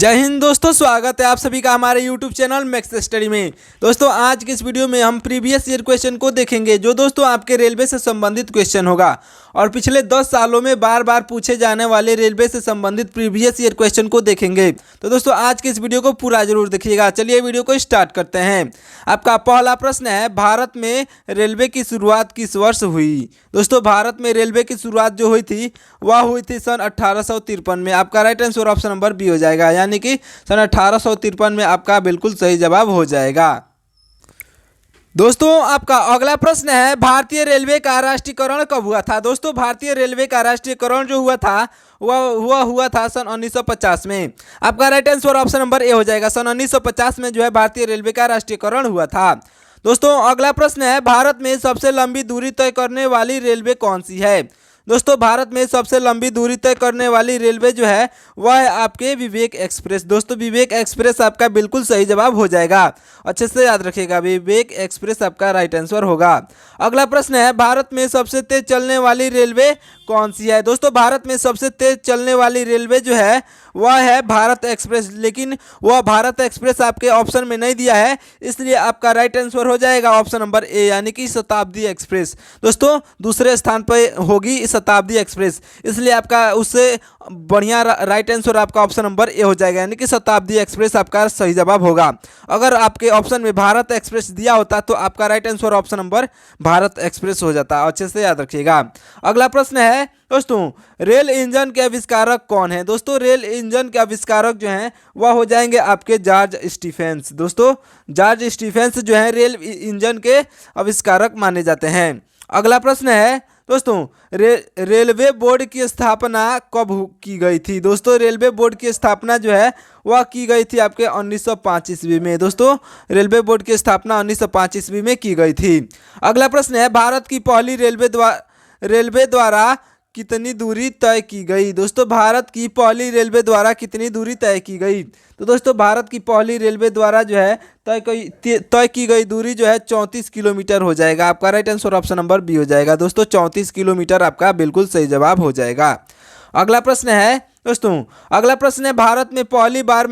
जय हिंद दोस्तों, स्वागत है आप सभी का हमारे YouTube चैनल मैक्स स्टडी में। दोस्तों आज के इस वीडियो में हम प्रीवियस ईयर क्वेश्चन को देखेंगे, जो दोस्तों आपके रेलवे से संबंधित क्वेश्चन होगा और पिछले 10 सालों में बार बार पूछे जाने वाले रेलवे से संबंधित प्रीवियस ईयर क्वेश्चन को देखेंगे। तो दोस्तों आज के इस वीडियो को पूरा जरूर देखिएगा। चलिए वीडियो को स्टार्ट करते हैं। आपका पहला प्रश्न है, भारत में रेलवे की शुरुआत किस वर्ष हुई? दोस्तों भारत में रेलवे की शुरुआत जो हुई थी वह हुई थी सन 1853 में। आपका right answer option number B हो जाएगा, यानी कि सन 1853 में आपका बिल्कुल सही जवाब हो जाएगा। दोस्तों आपका अगला प्रश्न है, भारतीय रेलवे का राष्ट्रीयकरण कब हुआ था? दोस्तों भारतीय रेलवे का राष्ट्रीयकरण जो हुआ था वह हुआ था सन 1950 में। आपका right answer option number A हो जाएगा। सन 1950 में जो है भारतीय रेलवे का राष्ट्रीयकरण हुआ था। दोस्तों अगला प्रश्न है, भारत में सबसे लंबी दूरी तय करने वाली रेलवे कौन सी है? दोस्तों भारत में सबसे लंबी दूरी तय करने वाली रेलवे जो है वह है आपके विवेक एक्सप्रेस। दोस्तों विवेक एक्सप्रेस आपका बिल्कुल सही जवाब हो जाएगा, अच्छे से याद रखिएगा, विवेक एक्सप्रेस आपका राइट आंसर होगा। अगला प्रश्न है, भारत में सबसे तेज चलने वाली रेलवे कौन सी है? दोस्तों भारत में सबसे तेज चलने वाली रेलवे जो है वह है भारत एक्सप्रेस, लेकिन वह भारत एक्सप्रेस आपके ऑप्शन में नहीं दिया है, इसलिए आपका राइट आंसर हो जाएगा ऑप्शन नंबर ए, यानी कि शताब्दी एक्सप्रेस। दोस्तों दूसरे स्थान पर होगी शताब्दी एक्सप्रेस, इसलिए आपका उससे बढ़िया राइट आंसर आपका ऑप्शन नंबर ए हो जाएगा, यानी कि शताब्दी एक्सप्रेस आपका सही जवाब होगा। अगर आपके ऑप्शन में भारत एक्सप्रेस दिया होता तो आपका right answer option number Bharat express हो जाता, अच्छे से याद रखिएगा। अगला प्रश्न है दोस्तों, रेल इंजन के आविष्कारक कौन है? दोस्तों रेल इंजन के आविष्कारक जो हैं वह हो जाएंगे आपके जॉर्ज स्टीफेंस। दोस्तों जॉर्ज स्टीफेंस जो है रेल इंजन के आविष्कारक माने जाते हैं। अगला प्रश्न है दोस्तों, रेलवे बोर्ड की स्थापना कब की गई थी? दोस्तों रेलवे बोर्ड की स्थापना जो है वह की गई थी आपके 1905 ईस्वी में। दोस्तों रेलवे बोर्ड की स्थापना 1905 ईस्वी में की गई थी। अगला प्रश्न है, भारत की पहली रेलवे द्वारा कितनी दूरी तय की गई? दोस्तों भारत की पहली रेलवे द्वारा कितनी दूरी तय की गई? तो दोस्तों भारत की पहली रेलवे द्वारा जो है तय की गई दूरी जो है 34 किलोमीटर हो जाएगा। आपका right answer option number B हो जाएगा। दोस्तों 34 किलोमीटर आपका बिल्कुल सही जवाब हो जाएगा। अगला प्रश्न है दोस्तों, अगला प्रश्न है, भारत में पहली बार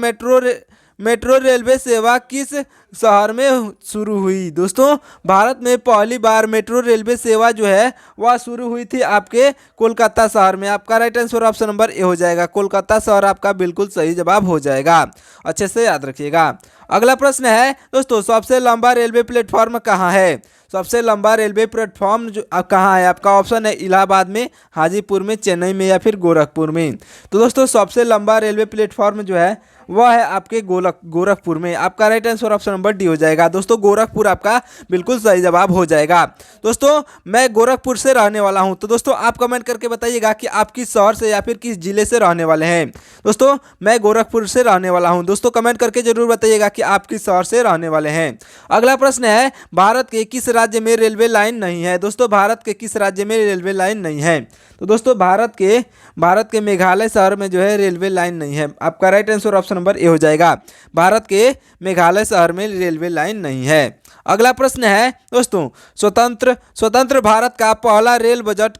मेट्रो रेलवे सेवा किस शहर में शुरू हुई? दोस्तों भारत में पहली बार मेट्रो रेलवे सेवा जो है वह शुरू हुई थी आपके कोलकाता शहर में। आपका right answer option number A हो जाएगा, कोलकाता शहर आपका बिल्कुल सही जवाब हो जाएगा, अच्छे से याद रखिएगा। अगला प्रश्न है दोस्तों, सबसे लंबा रेलवे प्लेटफॉर्म कहाँ है? सबसे लंबा रेलवे प्लेटफॉर्म जो कहाँ है? आपका ऑप्शन है इलाहाबाद में, हाजीपुर में, चेन्नई में या फिर गोरखपुर में। तो दोस्तों सबसे लंबा रेलवे प्लेटफॉर्म जो है वह है आपके गोरखपुर में। आपका right answer option number D हो जाएगा। दोस्तों गोरखपुर आपका बिल्कुल सही जवाब हो जाएगा। दोस्तों मैं गोरखपुर से रहने वाला हूं, तो दोस्तों आप कमेंट करके बताइएगा कि आप किस शहर से या फिर किस जिले से रहने वाले हैं। दोस्तों मैं गोरखपुर से रहने वाला हूं। दोस्तों कमेंट करके जरूर बताइएगा कि आप किस शहर से रहने वाले हैं। अगला प्रश्न है, भारत के किस राज्य में रेलवे लाइन नहीं है? दोस्तों भारत के किस राज्य में रेलवे लाइन नहीं है? तो दोस्तों भारत के मेघालय शहर में जो है रेलवे लाइन नहीं है। आपका right answer option number A हो जाएगा, भारत के मेघालय शहर में रेलवे लाइन नहीं है। अगला प्रश्न है दोस्तों, स्वतंत्र भारत का पहला रेल बजट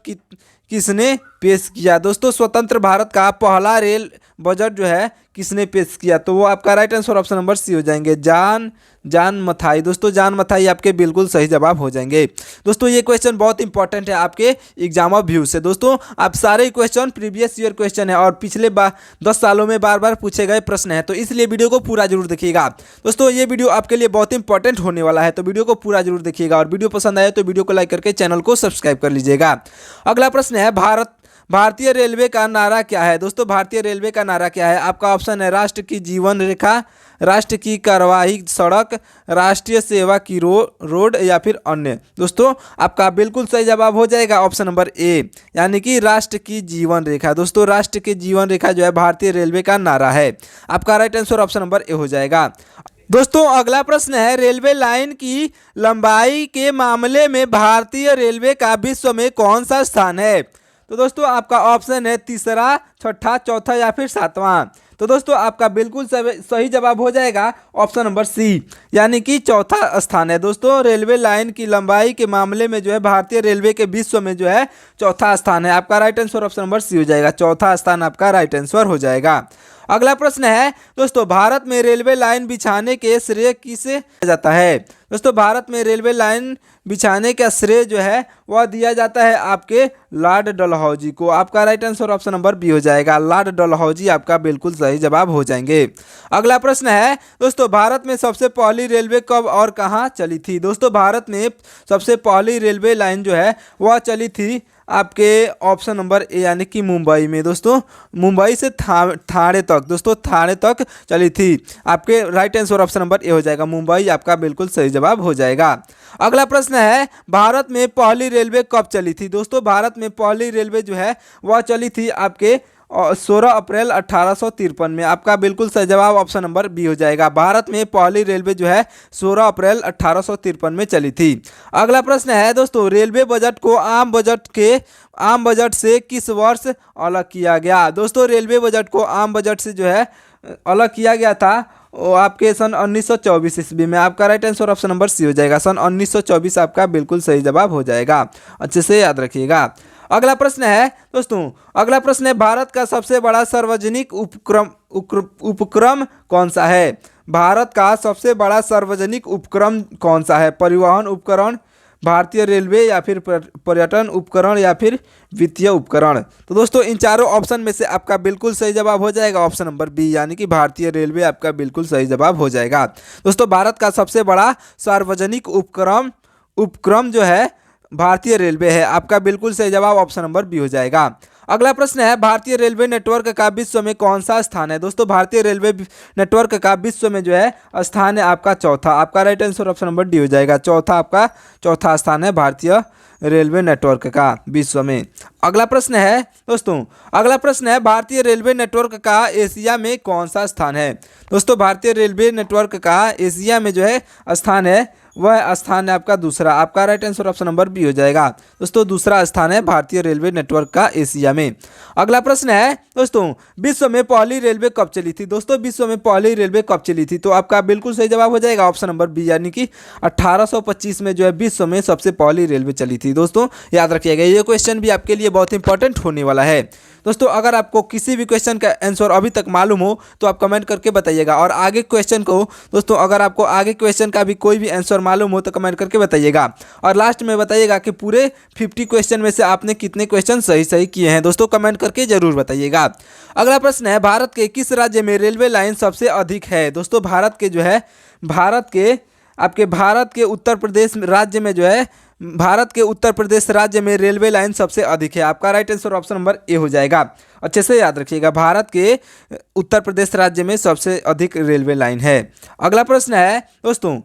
किसने पेश किया? दोस्तों स्वतंत्र भारत का पहला रेल बजट जो है किसने पेश किया? तो वो आपका right answer option number C हो जाएंगे, जान मथाई। दोस्तों जान मथाई आपके बिल्कुल सही जवाब हो जाएंगे। दोस्तों ये क्वेश्चन बहुत इंपॉर्टेंट है आपके एग्जाम ऑफ व्यू से। दोस्तों आप सारे क्वेश्चन प्रीवियस ईयर क्वेश्चन है और पिछले 10 सालों में बार बार पूछे गए प्रश्न है, तो इसलिए वीडियो को पूरा जरूर देखिएगा। दोस्तों ये वीडियो आपके लिए बहुत इंपॉर्टेंट होने वाला है, तो वीडियो को पूरा जरूर देखिएगा और वीडियो पसंद आए तो वीडियो को लाइक करके चैनल को सब्सक्राइब कर लीजिएगा। अगला प्रश्न है, भारतीय रेलवे का नारा क्या है? दोस्तों भारतीय रेलवे का नारा क्या है? आपका ऑप्शन है राष्ट्र की जीवन रेखा, राष्ट्र की कार्यवाही सड़क, राष्ट्रीय सेवा की रोड या फिर अन्य। दोस्तों आपका बिल्कुल सही जवाब हो जाएगा ऑप्शन नंबर ए, यानी कि राष्ट्र की जीवन रेखा। दोस्तों राष्ट्र की जीवन रेखा जो है भारतीय रेलवे का नारा है। आपका right answer option number A हो जाएगा। दोस्तों अगला प्रश्न है, रेलवे लाइन की लंबाई के मामले में भारतीय रेलवे का विश्व में कौन सा स्थान है? तो दोस्तों आपका ऑप्शन है तीसरा, छठा, चौथा या फिर सातवां। तो दोस्तों आपका बिल्कुल सही जवाब हो जाएगा ऑप्शन नंबर सी, यानी कि चौथा स्थान है। दोस्तों रेलवे लाइन की लंबाई के मामले में जो है भारतीय रेलवे के विश्व में जो है चौथा स्थान है। आपका right answer option number C हो जाएगा, चौथा स्थान आपका राइट आंसर हो जाएगा। अगला प्रश्न है दोस्तों, भारत में रेलवे लाइन बिछाने के श्रेय किसे दिया जाता है? दोस्तों भारत में रेलवे लाइन बिछाने का श्रेय जो है वह दिया जाता है आपके लॉर्ड डलहौजी को। आपका right answer option number B हो जाएगा। लॉर्ड डलहौजी आपका बिल्कुल सही जवाब हो जाएंगे। अगला प्रश्न है दोस्तों, भारत में सबसे पहली रेलवे कब और कहाँ चली थी? दोस्तों भारत में सबसे पहली रेलवे लाइन जो है वह चली थी आपके ऑप्शन नंबर ए यानी कि मुंबई में। दोस्तों मुंबई से थाने तक, दोस्तों थाने तक चली थी। आपके right answer option number A हो जाएगा, मुंबई आपका बिल्कुल सही जवाब हो जाएगा। अगला प्रश्न है, भारत में पहली रेलवे कब चली थी? दोस्तों भारत में पहली रेलवे जो है वह चली थी आपके 16 अप्रैल 1853 में। आपका बिल्कुल सही जवाब ऑप्शन नंबर बी हो जाएगा। भारत में पहली रेलवे जो है 16 अप्रैल 1853 में चली थी। अगला प्रश्न है दोस्तों, रेलवे बजट को आम बजट से किस वर्ष अलग किया गया? दोस्तों रेलवे बजट को आम बजट से जो है अलग किया गया था वो आपके सन 1924 ईस्वी में। आपका right answer option number C हो जाएगा, सन 1924 आपका बिल्कुल सही जवाब हो जाएगा। अच्छे से याद रखिएगा। अगला प्रश्न है दोस्तों, अगला प्रश्न है, भारत का सबसे बड़ा सार्वजनिक उपक्रम कौन सा है? भारत का सबसे बड़ा सार्वजनिक उपक्रम कौन सा है? परिवहन उपकरण, भारतीय रेलवे, या फिर पर्यटन उपकरण, या फिर वित्तीय उपकरण? तो दोस्तों इन चारों ऑप्शन में से आपका बिल्कुल सही जवाब हो जाएगा ऑप्शन नंबर बी यानी कि भारतीय रेलवे आपका बिल्कुल सही जवाब हो जाएगा। दोस्तों भारत का सबसे बड़ा सार्वजनिक उपक्रम जो है भारतीय रेलवे है। आपका बिल्कुल सही जवाब ऑप्शन नंबर बी हो जाएगा। अगला प्रश्न है, भारतीय रेलवे नेटवर्क का विश्व में कौन सा स्थान है? दोस्तों भारतीय रेलवे नेटवर्क का विश्व में जो है स्थान है आपका चौथा। आपका right answer option number D हो जाएगा। आपका चौथा स्थान है भारतीय रेलवे नेटवर्क का विश्व में। अगला प्रश्न है दोस्तों, अगला प्रश्न है, भारतीय रेलवे नेटवर्क का एशिया में कौन सा स्थान है? दोस्तों भारतीय रेलवे नेटवर्क का एशिया में जो है स्थान है वह स्थान है आपका दूसरा। आपका right answer option number B हो जाएगा। दोस्तों दूसरा स्थान है भारतीय रेलवे नेटवर्क का एशिया में। अगला प्रश्न है दोस्तों, विश्व में पहली रेलवे कब चली थी? दोस्तों विश्व में पहली रेलवे कब चली थी? तो आपका बिल्कुल सही जवाब हो जाएगा ऑप्शन नंबर बी यानी कि 1825 में जो है विश्व में सबसे पहली रेलवे चली थी। दोस्तों याद रखिएगा, ये क्वेश्चन भी आपके लिए बहुत इंपॉर्टेंट होने वाला है। दोस्तों अगर आपको किसी भी क्वेश्चन का आंसर अभी तक मालूम हो तो आप कमेंट करके बताइएगा, और आगे क्वेश्चन को दोस्तों अगर आपको आगे क्वेश्चन का भी कोई भी आंसर मालूम हो तो कमेंट करके बताइएगा, और लास्ट में बताइएगा कि पूरे 50 क्वेश्चन में से आपने कितने क्वेश्चन सही किए हैं। दोस्तों कमेंट करके जरूर बताइएगा। अगला प्रश्न है, भारत के किस राज्य में रेलवे लाइन सबसे अधिक है? दोस्तों भारत के उत्तर प्रदेश राज्य में जो है भारत के उत्तर प्रदेश राज्य में रेलवे लाइन सबसे अधिक है। आपका right answer option number A हो जाएगा। अच्छे से याद रखिएगा, भारत के उत्तर प्रदेश राज्य में सबसे अधिक रेलवे लाइन है। अगला प्रश्न है दोस्तों,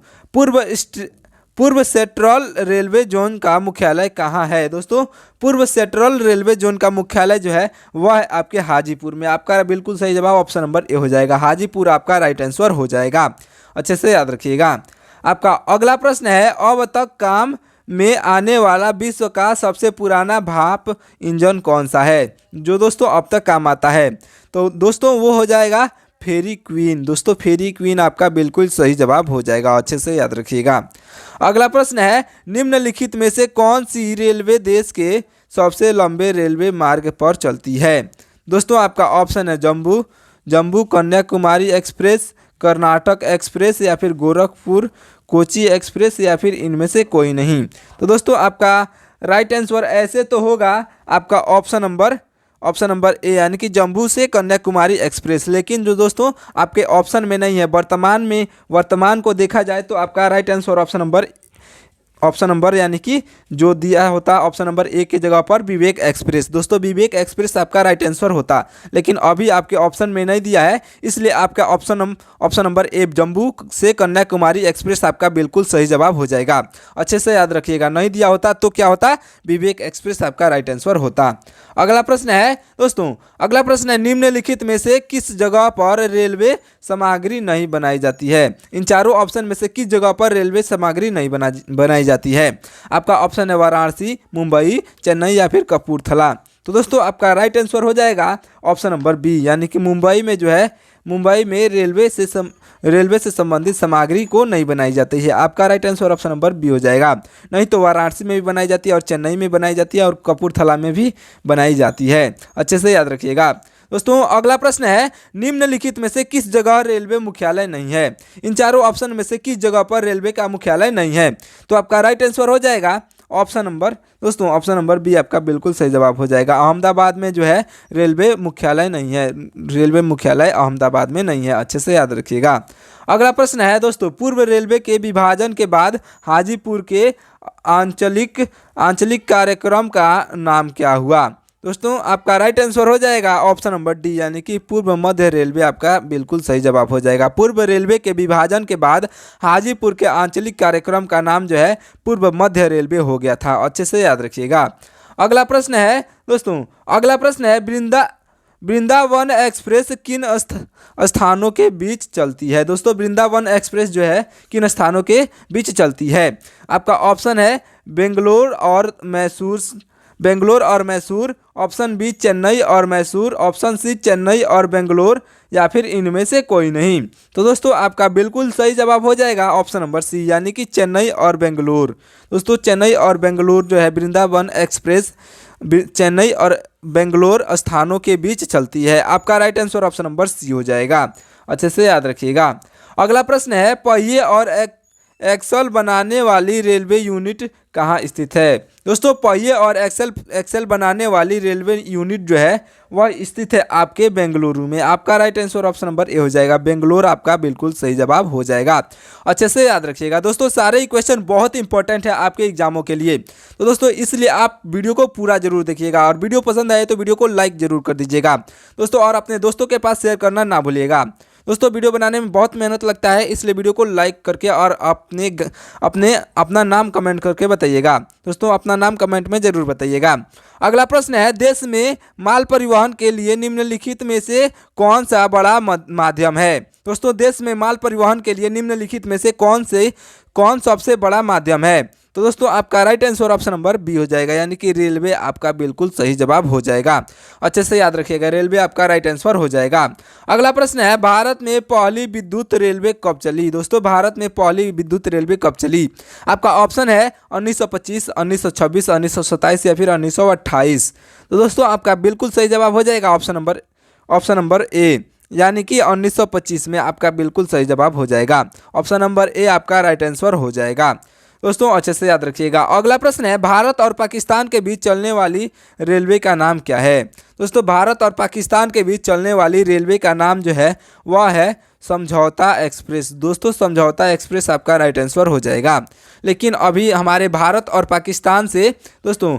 पूर्व सेंट्रल रेलवे जोन का मुख्यालय कहाँ है? दोस्तों पूर्व सेंट्रल रेलवे जोन का मुख्यालय जो है वह है आपके हाजीपुर में। आपका बिल्कुल सही जवाब ऑप्शन नंबर ए हो जाएगा, हाजीपुर आपका राइट आंसर हो जाएगा। अच्छे से याद रखिएगा। आपका अगला प्रश्न है, अब तक काम में आने वाला विश्व का सबसे पुराना भाप इंजन कौन सा है? जो दोस्तों अब तक काम आता है, तो दोस्तों वो हो जाएगा फेरी क्वीन। दोस्तों फेरी क्वीन आपका बिल्कुल सही जवाब हो जाएगा। अच्छे से याद रखिएगा। अगला प्रश्न है, निम्नलिखित में से कौन सी रेलवे देश के सबसे लंबे रेलवे मार्ग पर चलती है? दोस्तों आपका ऑप्शन है जम्मू कन्याकुमारी एक्सप्रेस, कर्नाटक एक्सप्रेस, या फिर गोरखपुर कोची एक्सप्रेस, या फिर इनमें से कोई नहीं। तो दोस्तों आपका राइट आंसर ऐसे तो होगा आपका ऑप्शन नंबर ए यानी कि जम्मू से कन्याकुमारी एक्सप्रेस, लेकिन जो दोस्तों आपके ऑप्शन में नहीं है, वर्तमान को देखा जाए तो आपका राइट आंसर ऑप्शन नंबर यानी कि जो दिया होता ऑप्शन नंबर ए की जगह पर विवेक एक्सप्रेस। दोस्तों विवेक एक्सप्रेस आपका राइट आंसर होता, लेकिन अभी आपके ऑप्शन में नहीं दिया है, इसलिए आपका ऑप्शन नंबर ए जम्मू से कन्याकुमारी एक्सप्रेस आपका बिल्कुल सही जवाब हो जाएगा। अच्छे से याद रखिएगा, नहीं दिया होता तो क्या होता, विवेक एक्सप्रेस आपका राइट आंसर होता। अगला प्रश्न है दोस्तों, अगला प्रश्न है, निम्नलिखित में से किस जगह पर रेलवे सामग्री नहीं बनाई जाती है? इन चारों ऑप्शन में से किस जगह पर रेलवे सामग्री नहीं बनाई जाती है? आपका ऑप्शन है वाराणसी, मुंबई, चेन्नई, या फिर कपूरथला। तो दोस्तों आपका राइट आंसर हो जाएगा ऑप्शन नंबर बी यानी कि मुंबई में जो है मुंबई में रेलवे से संबंधित सामग्री को नहीं बनाई जाती है। आपका right answer option number B हो जाएगा। नहीं तो वाराणसी में भी बनाई जाती है, और चेन्नई में बनाई जाती है, और कपूरथला में भी बनाई जाती है। अच्छे से याद रखिएगा। दोस्तों अगला प्रश्न है, निम्नलिखित में से किस जगह रेलवे मुख्यालय नहीं है? इन चारों ऑप्शन में से किस जगह पर रेलवे का मुख्यालय नहीं है? तो आपका राइट आंसर हो जाएगा ऑप्शन नंबर, दोस्तों ऑप्शन नंबर बी आपका बिल्कुल सही जवाब हो जाएगा। अहमदाबाद में जो है रेलवे मुख्यालय नहीं है, रेलवे मुख्यालय अहमदाबाद में नहीं है, अच्छे से याद रखिएगा। अगला प्रश्न है दोस्तों, पूर्व रेलवे के विभाजन के बाद हाजीपुर के आंचलिक कार्यक्रम का नाम क्या हुआ? दोस्तों आपका राइट आंसर हो जाएगा ऑप्शन नंबर डी, यानी कि पूर्व मध्य रेलवे आपका बिल्कुल सही जवाब हो जाएगा। पूर्व रेलवे के विभाजन के बाद हाजीपुर के आंचलिक कार्यक्रम का नाम जो है पूर्व मध्य रेलवे हो गया था, अच्छे से याद रखिएगा। अगला प्रश्न है दोस्तों, अगला प्रश्न है, वृंदावन एक्सप्रेस किन स्थानों के बीच चलती है? दोस्तों वृंदावन एक्सप्रेस जो है किन स्थानों के बीच चलती है? आपका ऑप्शन है बेंगलोर और मैसूर, ऑप्शन बी चेन्नई और मैसूर, ऑप्शन सी चेन्नई और बेंगलोर, या फिर इनमें से कोई नहीं। तो दोस्तों आपका बिल्कुल सही जवाब हो जाएगा ऑप्शन नंबर सी, यानी कि चेन्नई और बेंगलोर। दोस्तों चेन्नई और बेंगलोर जो है वृंदावन एक्सप्रेस चेन्नई और बेंगलोर स्थानों के बीच चलती है। आपका right answer option number C हो जाएगा, अच्छे से याद रखिएगा। अगला प्रश्न है, पहिए और एक्सल बनाने वाली रेलवे यूनिट कहाँ स्थित है? दोस्तों पहिए और एक्सल बनाने वाली रेलवे यूनिट जो है वह स्थित है आपके बेंगलुरु में। आपका right answer option number A हो जाएगा, बेंगलोर आपका बिल्कुल सही जवाब हो जाएगा, अच्छे से याद रखिएगा। दोस्तों सारे ही क्वेश्चन बहुत इंपॉर्टेंट है आपके एग्जामों के लिए, तो दोस्तों इसलिए आप वीडियो को पूरा जरूर देखिएगा, और वीडियो पसंद आए तो वीडियो को लाइक जरूर कर दीजिएगा दोस्तों, और अपने दोस्तों के पास शेयर करना ना भूलिएगा। दोस्तों वीडियो बनाने में बहुत मेहनत लगता है, इसलिए वीडियो को लाइक करके और अपना नाम कमेंट करके बताइएगा दोस्तों, अपना नाम कमेंट में जरूर बताइएगा। अगला प्रश्न है, देश में माल परिवहन के लिए निम्नलिखित में से कौन सा बड़ा माध्यम है? दोस्तों देश में माल परिवहन के लिए निम्नलिखित में से कौन सबसे बड़ा माध्यम है? तो दोस्तों आपका right answer option number B हो जाएगा, यानी कि रेलवे आपका बिल्कुल सही जवाब हो जाएगा, अच्छे से याद रखिएगा, रेलवे आपका राइट आंसर हो जाएगा। अगला प्रश्न है, भारत में पहली विद्युत रेलवे कब चली? दोस्तों भारत में पहली विद्युत रेलवे कब चली? आपका ऑप्शन है 1925, 1926, 1927 या फिर 1928। तो दोस्तों आपका बिल्कुल सही जवाब हो जाएगा ऑप्शन नंबर ए, यानी कि 1925 में आपका बिल्कुल सही जवाब हो जाएगा, ऑप्शन नंबर ए आपका राइट आंसर हो जाएगा। दोस्तों अच्छे से याद रखिएगा। अगला प्रश्न है, भारत और पाकिस्तान के बीच चलने वाली रेलवे का नाम क्या है? दोस्तों भारत और पाकिस्तान के बीच चलने वाली रेलवे का नाम जो है वह है समझौता एक्सप्रेस। दोस्तों समझौता एक्सप्रेस आपका राइट आंसर हो जाएगा। लेकिन अभी हमारे भारत और पाकिस्तान से दोस्तों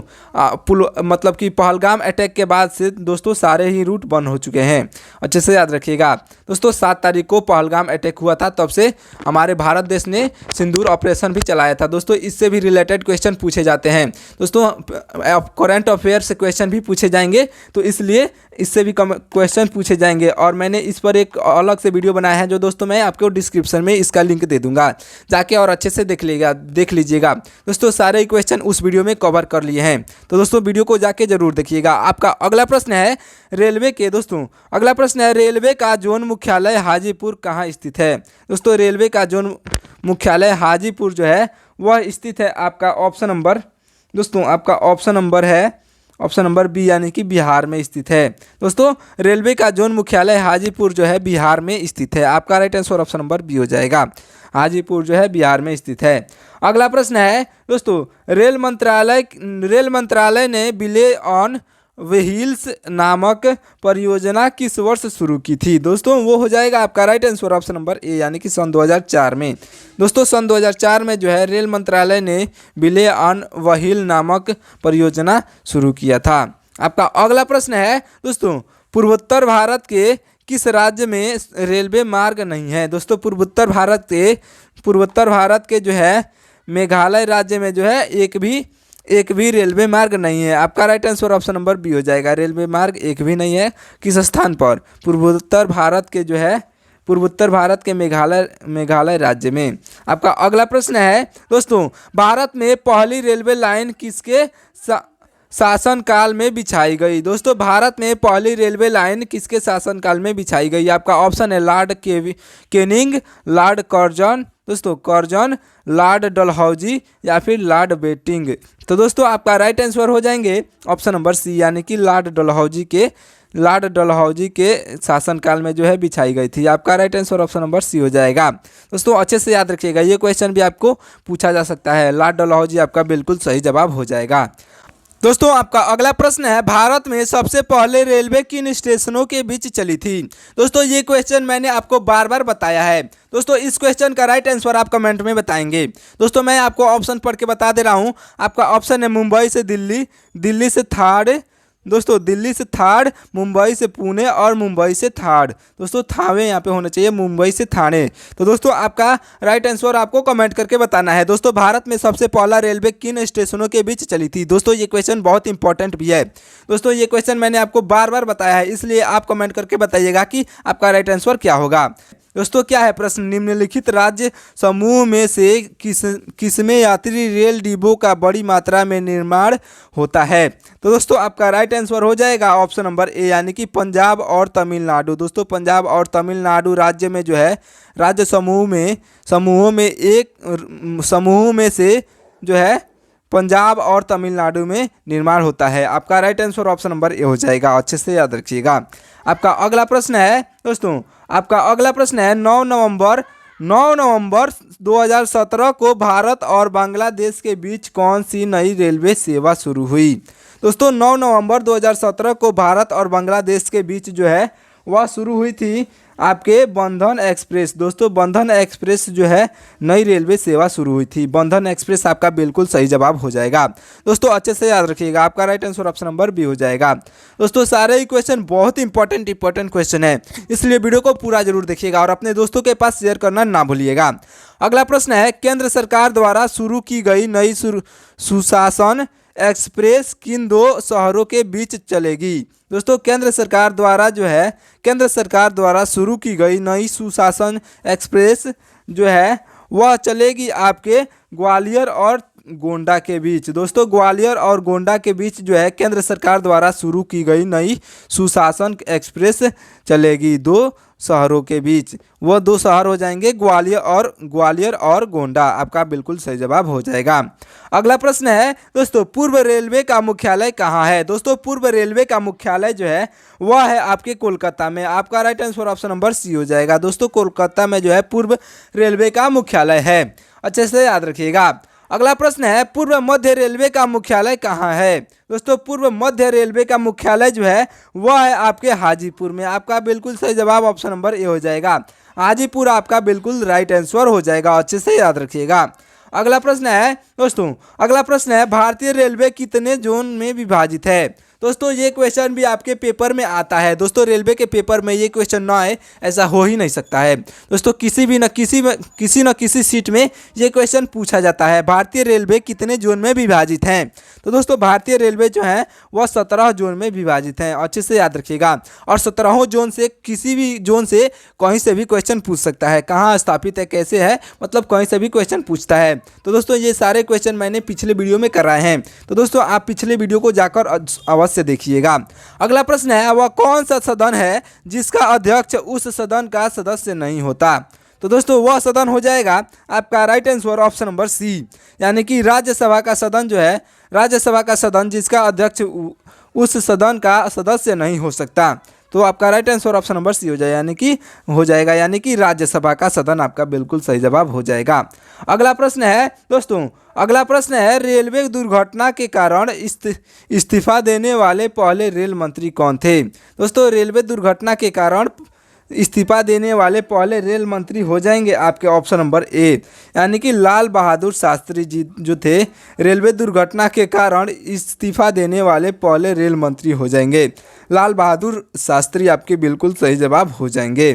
मतलब कि पहलगाम अटैक के बाद से दोस्तों सारे ही रूट बंद हो चुके हैं, अच्छे से याद रखिएगा। दोस्तों 7 तारीख को पहलगाम अटैक हुआ था, तब से हमारे भारत देश ने सिंदूर ऑपरेशन भी चलाया था। दोस्तों इससे भी रिलेटेड क्वेश्चन पूछे जाते हैं दोस्तों, करंट अफेयर से क्वेश्चन भी पूछे जाएंगे, तो इसलिए इससे भी क्वेश्चन पूछे जाएंगे, और मैंने इस पर एक अलग से वीडियो बनाया है जो दोस्तों मैं आपको डिस्क्रिप्शन में इसका लिंक दे दूंगा, जाके और अच्छे से देख लीजिएगा। दोस्तों सारे ही क्वेश्चन उस वीडियो में कवर कर लिए हैं, तो दोस्तों वीडियो को जाके जरूर देखिएगा। आपका अगला प्रश्न है, अगला प्रश्न है, रेलवे का जोन मुख्यालय हाजीपुर कहाँ स्थित है? दोस्तों रेलवे का जोन मुख्यालय हाजीपुर जो है वह स्थित है आपका ऑप्शन नंबर बी, यानी कि बिहार में स्थित है। दोस्तों रेलवे का जोन मुख्यालय हाजीपुर जो है बिहार में स्थित है। आपका right answer option number B हो जाएगा, हाजीपुर जो है बिहार में स्थित है। अगला प्रश्न है दोस्तों, रेल मंत्रालय ने बिले ऑन व्हील्स नामक परियोजना किस वर्ष शुरू की थी? दोस्तों वो हो जाएगा आपका right answer option number A, यानी कि सन 2004 में। दोस्तों सन 2004 में जो है रेल मंत्रालय ने बिले ऑन व्हील नामक परियोजना शुरू किया था। आपका अगला प्रश्न है दोस्तों, पूर्वोत्तर भारत के किस राज्य में रेलवे मार्ग नहीं है? दोस्तों पूर्वोत्तर भारत के जो है मेघालय राज्य में जो है एक भी रेलवे मार्ग नहीं है। आपका right answer option number B हो जाएगा, रेलवे मार्ग एक भी नहीं है। किस स्थान पर? पूर्वोत्तर भारत के मेघालय राज्य में। आपका अगला प्रश्न है दोस्तों, भारत में पहली रेलवे लाइन किसके शासनकाल में बिछाई गई? दोस्तों भारत में पहली रेलवे लाइन किसके शासनकाल में बिछाई गई? आपका ऑप्शन है लॉर्ड कैनिंग, लॉर्ड कर्जन, दोस्तों कर्जन, लॉर्ड डलहौजी या फिर लॉर्ड बेटिंग। तो दोस्तों आपका राइट आंसर हो जाएंगे ऑप्शन नंबर सी, यानी कि लॉर्ड डलहौजी के लॉर्ड डलहौजी के शासनकाल में जो है बिछाई गई थी। आपका right answer option number C हो जाएगा। दोस्तों अच्छे से याद रखिएगा, ये क्वेश्चन भी आपको पूछा जा सकता है। लॉर्ड डलहौजी आपका बिल्कुल सही जवाब हो जाएगा। दोस्तों आपका अगला प्रश्न है, भारत में सबसे पहले रेलवे किन स्टेशनों के बीच चली थी। दोस्तों ये क्वेश्चन मैंने आपको बार बार बताया है। दोस्तों इस क्वेश्चन का राइट आंसर आप कमेंट में बताएंगे। दोस्तों मैं आपको ऑप्शन पढ़ के बता दे रहा हूँ। आपका ऑप्शन है मुंबई से दिल्ली, दिल्ली से थाड़, दोस्तों दिल्ली से थाड़, मुंबई से पुणे और मुंबई से थाड़। दोस्तों थावे यहाँ पे होना चाहिए, मुंबई से थाने। तो दोस्तों आपका राइट आंसर आपको कमेंट करके बताना है। दोस्तों भारत में सबसे पहला रेलवे किन स्टेशनों के बीच चली थी। दोस्तों ये क्वेश्चन बहुत इंपॉर्टेंट भी है। दोस्तों ये क्वेश्चन मैंने आपको बार बार बताया है, इसलिए आप कमेंट करके बताइएगा कि आपका राइट आंसर क्या होगा। दोस्तों क्या है प्रश्न, निम्नलिखित राज्य समूह में से किसमें यात्री रेल डिब्बों का बड़ी मात्रा में निर्माण होता है। तो दोस्तों आपका राइट आंसर हो जाएगा ऑप्शन नंबर ए, यानी कि पंजाब और तमिलनाडु। दोस्तों पंजाब और तमिलनाडु राज्य में जो है राज्य समूहों में से जो है पंजाब और तमिलनाडु में निर्माण होता है। आपका right answer option number A हो जाएगा। अच्छे से याद रखिएगा। आपका अगला प्रश्न है दोस्तों, आपका अगला प्रश्न है 9 नवंबर 2017 को भारत और बांग्लादेश के बीच कौन सी नई रेलवे सेवा शुरू हुई। दोस्तों 9 नवंबर 2017 को भारत और बांग्लादेश के बीच जो है वह शुरू हुई थी आपके बंधन एक्सप्रेस। दोस्तों बंधन एक्सप्रेस जो है नई रेलवे सेवा शुरू हुई थी। बंधन एक्सप्रेस आपका बिल्कुल सही जवाब हो जाएगा। दोस्तों अच्छे से याद रखिएगा, आपका right answer option number B हो जाएगा। दोस्तों सारे ही क्वेश्चन बहुत इंपॉर्टेंट क्वेश्चन है, इसलिए वीडियो को पूरा जरूर देखिएगा और अपने दोस्तों के पास शेयर करना ना भूलिएगा। अगला प्रश्न है, केंद्र सरकार द्वारा शुरू की गई नई सुशासन एक्सप्रेस किन 2 शहरों के बीच चलेगी। दोस्तों केंद्र सरकार द्वारा शुरू की गई नई सुशासन एक्सप्रेस जो है वह चलेगी आपके ग्वालियर और गोंडा के बीच। दोस्तों ग्वालियर और गोंडा के बीच जो है केंद्र सरकार द्वारा शुरू की गई नई सुशासन एक्सप्रेस चलेगी 2 शहरों के बीच। वो 2 शहर हो जाएंगे ग्वालियर और गोंडा। आपका बिल्कुल सही जवाब हो जाएगा। अगला प्रश्न है दोस्तों, पूर्व रेलवे का मुख्यालय कहाँ है। दोस्तों पूर्व रेलवे का मुख्यालय जो है वह है आपके कोलकाता में। आपका right answer option number C हो जाएगा। दोस्तों कोलकाता में जो है पूर्व रेलवे का मुख्यालय है। अच्छे से याद रखिएगा। अगला प्रश्न है, पूर्व मध्य रेलवे का मुख्यालय कहाँ है। दोस्तों पूर्व मध्य रेलवे का मुख्यालय जो है वह है आपके हाजीपुर में। आपका बिल्कुल सही जवाब ऑप्शन नंबर ए हो जाएगा। हाजीपुर आपका बिल्कुल राइट आंसर हो जाएगा। अच्छे से याद रखिएगा। अगला प्रश्न है दोस्तों, अगला प्रश्न है, भारतीय रेलवे कितने जोन में विभाजित है। दोस्तों ये क्वेश्चन भी आपके पेपर में आता है। दोस्तों रेलवे के पेपर में ये क्वेश्चन ना आए ऐसा हो ही नहीं सकता है। दोस्तों किसी न किसी सीट में ये क्वेश्चन पूछा जाता है, भारतीय रेलवे कितने जोन में विभाजित हैं। तो दोस्तों भारतीय रेलवे जो है वह 17 जोन में विभाजित हैं। अच्छे से याद रखिएगा। और 17 जोन से किसी भी जोन से कहीं से भी क्वेश्चन पूछ सकता है। कहाँ स्थापित है, कैसे है, मतलब कहीं से भी क्वेश्चन पूछता है। तो दोस्तों ये सारे क्वेश्चन मैंने पिछले वीडियो में कराए हैं। तो दोस्तों आप पिछले वीडियो को जाकर अवश्य देखिएगा। अगला प्रश्न है, वह कौन सा सदन है जिसका अध्यक्ष उस सदन का सदस्य नहीं होता। तो दोस्तों वह सदन हो जाएगा आपका right answer option number C, यानी कि राज्यसभा का सदन जो है, राज्यसभा का सदन जिसका अध्यक्ष उस सदन का सदस्य नहीं हो सकता। तो आपका right answer option number C हो जाएगा, यानी कि राज्यसभा का सदन आपका बिल्कुल सही जवाब हो जाएगा। अगला प्रश्न है दोस्तों, अगला प्रश्न है, रेलवे दुर्घटना के कारण इस्तीफा देने वाले पहले रेल मंत्री कौन थे। दोस्तों रेलवे दुर्घटना के कारण इस्तीफा देने वाले पहले रेल मंत्री हो जाएंगे आपके ऑप्शन नंबर ए, यानी कि लाल बहादुर शास्त्री जी जो थे रेलवे दुर्घटना के कारण इस्तीफा देने वाले पहले रेल मंत्री हो जाएंगे। लाल बहादुर शास्त्री आपके बिल्कुल सही जवाब हो जाएंगे।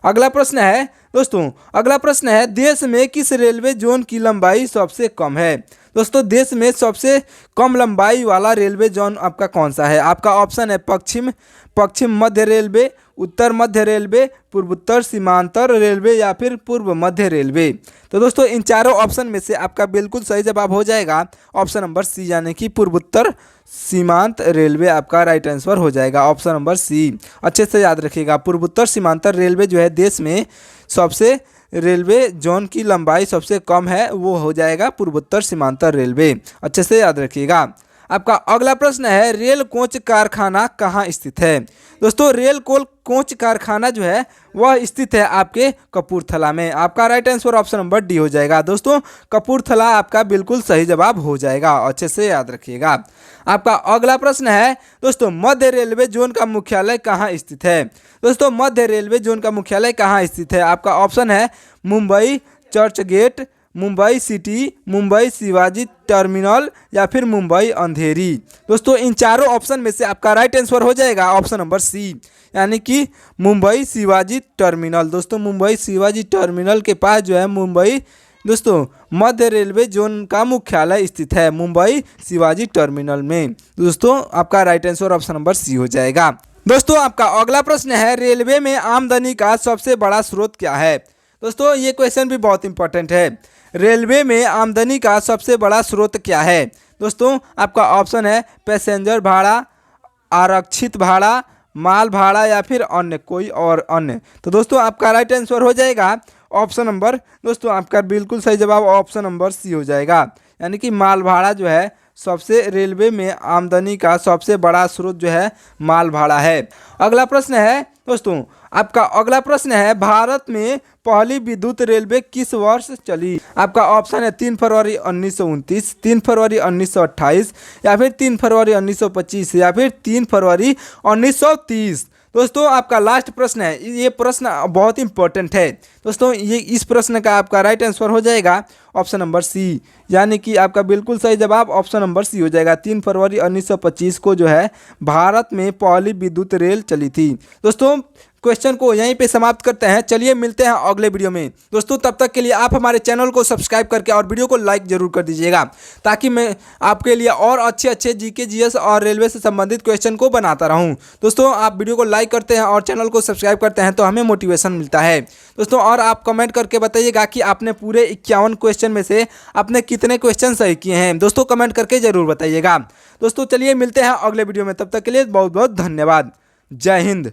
अगला प्रश्न है दोस्तों, अगला प्रश्न है, देश में किस रेलवे जोन की लंबाई सबसे कम है। दोस्तों देश में सबसे कम लंबाई वाला रेलवे जोन आपका कौन सा है। आपका ऑप्शन है पश्चिम मध्य रेलवे, उत्तर मध्य रेलवे, पूर्वोत्तर सीमांतर रेलवे या फिर पूर्व मध्य रेलवे। तो दोस्तों इन चारों ऑप्शन में से आपका बिल्कुल सही जवाब हो जाएगा ऑप्शन नंबर सी, यानी कि पूर्वोत्तर सीमांत रेलवे आपका राइट आंसर हो जाएगा ऑप्शन नंबर सी। अच्छे से याद रखिएगा, पूर्वोत्तर सीमांतर रेलवे जो है देश में सबसे रेलवे जोन की लंबाई सबसे कम है, वो हो जाएगा पूर्वोत्तर सीमांतर रेलवे। अच्छे से याद रखिएगा। आपका अगला प्रश्न है रेल कोच कारखाना कहाँ स्थित है। दोस्तों रेल कोच कारखाना जो है वह स्थित है आपके कपूरथला में। आपका right answer option number D हो जाएगा। दोस्तों कपूरथला आपका बिल्कुल सही जवाब हो जाएगा, अच्छे से याद रखिएगा। आपका अगला प्रश्न है दोस्तों मध्य रेलवे जोन का मुख्यालय कहाँ स्थित है। दोस्तों मध्य रेलवे जोन का मुख्यालय कहाँ स्थित है। आपका ऑप्शन है Mumbai Churchgate, Mumbai city, Mumbai Shivaji terminal या फिर मुंबई अंधेरी। दोस्तों इन चारों ऑप्शन में से आपका राइट आंसर हो जाएगा ऑप्शन नंबर सी, यानी कि मुंबई शिवाजी टर्मिनल। दोस्तों मुंबई शिवाजी टर्मिनल के पास जो है मुंबई दोस्तों मध्य रेलवे जोन का मुख्यालय स्थित है, मुंबई शिवाजी टर्मिनल में। दोस्तों आपका right answer option number C हो जाएगा। दोस्तों आपका अगला प्रश्न है रेलवे में आमदनी का सबसे बड़ा स्रोत क्या है। दोस्तों ये क्वेश्चन भी बहुत इंपॉर्टेंट है। रेलवे में आमदनी का सबसे बड़ा स्रोत क्या है। दोस्तों आपका ऑप्शन है पैसेंजर भाड़ा, आरक्षित भाड़ा, माल भाड़ा या फिर अन्य कोई और अन्य। तो दोस्तों आपका राइट आंसर हो जाएगा ऑप्शन नंबर, दोस्तों आपका बिल्कुल सही जवाब ऑप्शन नंबर सी हो जाएगा, यानी कि माल भाड़ा जो है सबसे रेलवे में आमदनी का सबसे बड़ा स्रोत जो है माल भाड़ा है। अगला प्रश्न है दोस्तों आपका अगला प्रश्न है भारत में पहली विद्युत रेलवे किस वर्ष चली। आपका ऑप्शन है 3 फरवरी 1929, 3 फरवरी 1928 या फिर 3 फरवरी 1925 या फिर 3 फरवरी 1930। दोस्तों आपका लास्ट प्रश्न है, ये प्रश्न बहुत इंपॉर्टेंट है। दोस्तों ये इस प्रश्न का आपका राइट आंसर हो जाएगा ऑप्शन नंबर सी, यानी कि आपका बिल्कुल सही जवाब ऑप्शन नंबर सी हो जाएगा। 3 फरवरी 1925 को जो है भारत में पहली विद्युत रेल चली थी। दोस्तों क्वेश्चन को यहीं पे समाप्त करते हैं। चलिए मिलते हैं अगले वीडियो में। दोस्तों तब तक के लिए आप हमारे चैनल को सब्सक्राइब करके और वीडियो को लाइक जरूर कर दीजिएगा, ताकि मैं आपके लिए और अच्छे जीके जीएस और रेलवे से संबंधित क्वेश्चन को बनाता रहूं। दोस्तों आप वीडियो को लाइक करते हैं और चैनल को सब्सक्राइब करते हैं तो हमें मोटिवेशन मिलता है। दोस्तों और आप कमेंट करके बताइएगा कि आपने पूरे 51 क्वेश्चन में से आपने कितने क्वेश्चन सही किए हैं। दोस्तों कमेंट करके जरूर बताइएगा। दोस्तों चलिए मिलते हैं अगले वीडियो में, तब तक के लिए बहुत बहुत धन्यवाद। जय हिंद।